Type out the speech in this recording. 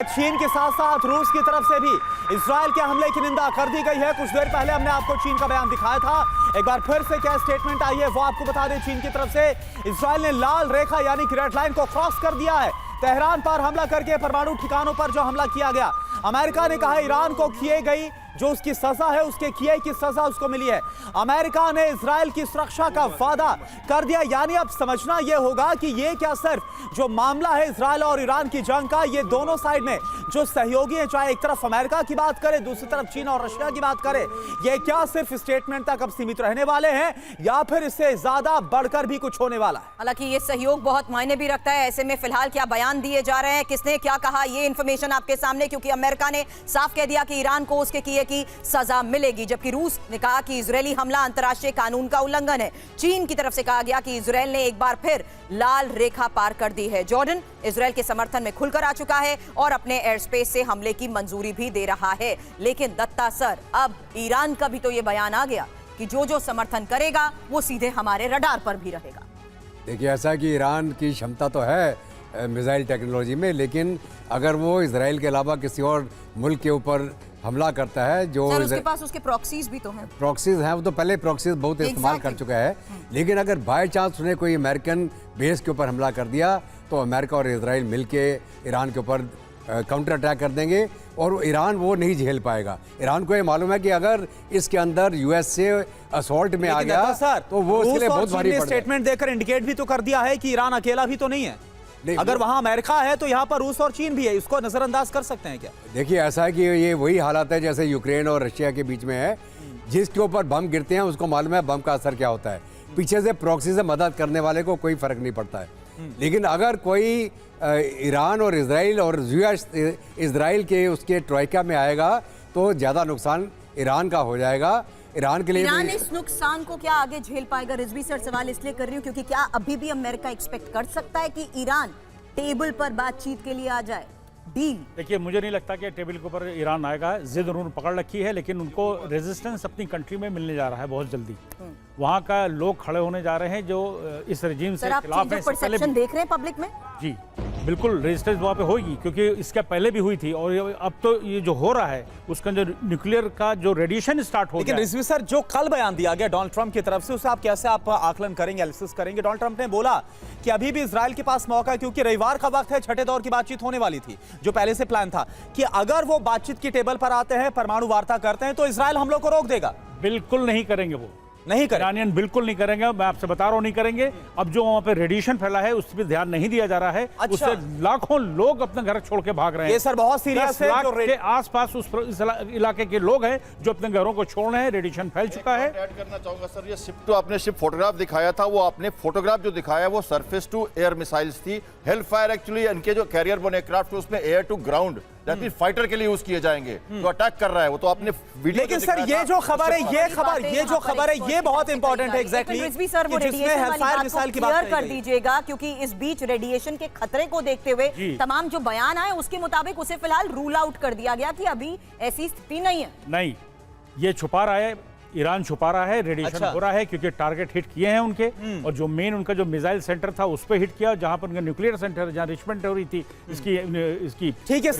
चीन के साथ साथ रूस की तरफ से भी इजराइल के हमले की निंदा कर दी गई है। कुछ देर पहले हमने आपको चीन का बयान दिखाया था, एक बार फिर से क्या स्टेटमेंट आई है वो आपको बता दें। चीन की तरफ से इजराइल ने लाल रेखा यानी कि रेड लाइन को क्रॉस कर दिया है। तेहरान पर हमला करके परमाणु ठिकानों पर जो हमला किया गया, अमेरिका ने कहा ईरान को किए गई जो उसकी सजा है उसके किए की सजा उसको मिली है। अमेरिका ने इजराइल की सुरक्षा का वादा कर दिया, यानी अब समझना यह होगा कि यह क्या सिर्फ जो मामला है इजराइल और ईरान की जंग का, ये दोनों साइड में जो सहयोगी हैं, चाहे एक तरफ अमेरिका की बात करें दूसरी तरफ चीन और रशिया की बात करें, ये क्या सिर्फ स्टेटमेंट तक अब सीमित रहने वाले हैं या फिर इससे ज्यादा बढ़कर भी कुछ होने वाला है। हालांकि ये सहयोग बहुत मायने भी रखता है। ऐसे में फिलहाल क्या बयान दिए जा रहे हैं, किसने क्या कहा, ये इंफॉर्मेशन आपके सामने, क्योंकि अमेरिका ने साफ कह दिया कि ईरान को उसके किए की सजा मिलेगी, जबकि रूस ने कहा कि इजरायली हमला अंतर्राष्ट्रीय कानून का उल्लंघन है। चीन की तरफ से कहा गया कि इजरायल ने एक बार फिर लाल रेखा पार कर दी है। जॉर्डन इजरायल के समर्थन में खुलकर आ चुका है और अपने एयर स्पेस से हमले की मंजूरी भी दे रहा है। लेकिन दत्ता सर, अब ईरान का भी तो ये बयान आ गया कि जो जो समर्थन करेगा वो सीधे हमारे रडार पर भी रहेगा। देखिए, ऐसा कि ईरान की क्षमता तो है मिसाइल टेक्नोलॉजी में, लेकिन अगर वो इजराइल के अलावा किसी और मुल्क के ऊपर हमला करता है जो उसके पास उसके प्रॉक्सीज भी तो हैं। प्रॉक्सीज हैं, वो तो पहले प्रॉक्सीज बहुत इस्तेमाल कर चुका है। लेकिन अगर बाय चांस उन्हें कोई अमेरिकन बेस के ऊपर हमला कर दिया तो अमेरिका और इजराइल मिलके ईरान के ऊपर काउंटर अटैक कर देंगे और ईरान वो नहीं झेल पाएगा। ईरान को ये मालूम है कि अगर इसके अंदर यूएस से असॉल्ट में आ गया तो वो उसके लिए बहुत भारी पड़ जाएगा। स्टेटमेंट देकर इंडिकेट भी तो कर दिया है कि ईरान अकेला भी तो नहीं है। अगर वहां अमेरिका है तो यहाँ पर रूस और चीन भी है, इसको नजरअंदाज कर सकते हैं क्या? देखिए, ऐसा है कि ये वही हालात है जैसे यूक्रेन और रशिया के बीच में है। जिसके ऊपर बम गिरते हैं उसको मालूम है बम का असर क्या होता है। पीछे से प्रॉक्सी से मदद करने वाले को कोई फर्क नहीं पड़ता है। लेकिन अगर कोई ईरान और इजराइल और यूएस इजराइल के उसके ट्रोइका में आएगा तो ज़्यादा नुकसान ईरान का हो जाएगा। ईरान के लिए ईरान इस नुकसान को क्या आगे झेल पाएगा? रिजवी सर, सवाल इसलिए कर रही हूँ क्योंकि क्या अभी भी अमेरिका एक्सपेक्ट कर सकता है कि ईरान टेबल पर बातचीत के लिए आ जाए, डील? देखिए, मुझे नहीं लगता कि टेबल के ऊपर ईरान आएगा। जिद उन्होंने पकड़ रखी है, लेकिन उनको रेजिस्टेंस अपनी कंट्री में मिलने जा रहा है बहुत जल्दी। वहाँ का लोग खड़े होने जा रहे हैं जो इस रजीम से खिलाफ है। परसेप्शन देख रहे हैं पब्लिक में? जी बिल्कुल, रेजिस्टेंस वहाँ पे होगी क्योंकि इसका पहले भी हुई थी और अब तो ये जो हो रहा है उसका जो न्यूक्लियर का जो रेडिएशन स्टार्ट हो गया। लेकिन रिजवी सर, जो कल बयान दिया गया डोनाल्ड ट्रंप की तरफ से, उसे आप कैसे आकलन करेंगे, एनालिसिस करेंगे? डोनाल्ड ट्रंप ने बोला कि अभी भी इजराइल के पास मौका है क्योंकि रविवार का वक्त है, छठे दौर की बातचीत होने वाली थी, जो पहले से प्लान था कि अगर वो बातचीत की टेबल पर आते हैं, परमाणु वार्ता करते हैं तो इजराइल हमलों को रोक देगा। बिल्कुल नहीं करेंगे, वो नहीं करेंगे, ईरानियन बिल्कुल नहीं करेंगे। मैं आपसे बता रहा हूँ नहीं करेंगे। अब जो वहाँ पे रेडिएशन फैला है उस पर ध्यान नहीं दिया जा रहा है। अच्छा। उससे लाखों लोग अपने घर छोड़ के भाग रहे हैं। ये सर बहुत सीरियस है। जो के आसपास उस इलाके के लोग हैं जो अपने घरों को छोड़ रहे हैं, रेडिएशन फैल चुका है। ऐड करना चाहूंगा सर, ये शिप टू आपने शिप फोटोग्राफ दिखाया था, वो आपने फोटोग्राफ जो दिखाया वो सरफेस टू एयर मिसाइल्स थी। हेलफायर एक्चुअली इनके जो कैरियर बने एयरक्राफ्ट उसमें एयर टू ग्राउंड फाइटर के लिए यूज किए जाएंगे, तो अटैक कर रहा है वो तो आपने वीडियो। लेकिन सर ये जो खबर है, ये बहुत इंपॉर्टेंट है। एग्जैक्टली रिजवी सर, वो रेडिएशन वाली बात को क्लियर कर दीजिएगा क्योंकि इस बीच रेडिएशन के खतरे को देखते हुए तमाम जो बयान आए उसके मुताबिक उसे फिलहाल रूल आउट कर दिया गया कि अभी ऐसी स्थिति नहीं है। नहीं, ये छुपा रहा है, ईरान छुपा रहा है, रेडिएशन हो रहा है क्योंकि टारगेट हिट किए हैं उनके। और जो मेन उनका जो मिसाइल सेंटर था उस पर हिट किया, जहां पर उनका न्यूक्लियर सेंटर, जहां रिचमेंट हो रही थी इसकी ठीक है सर।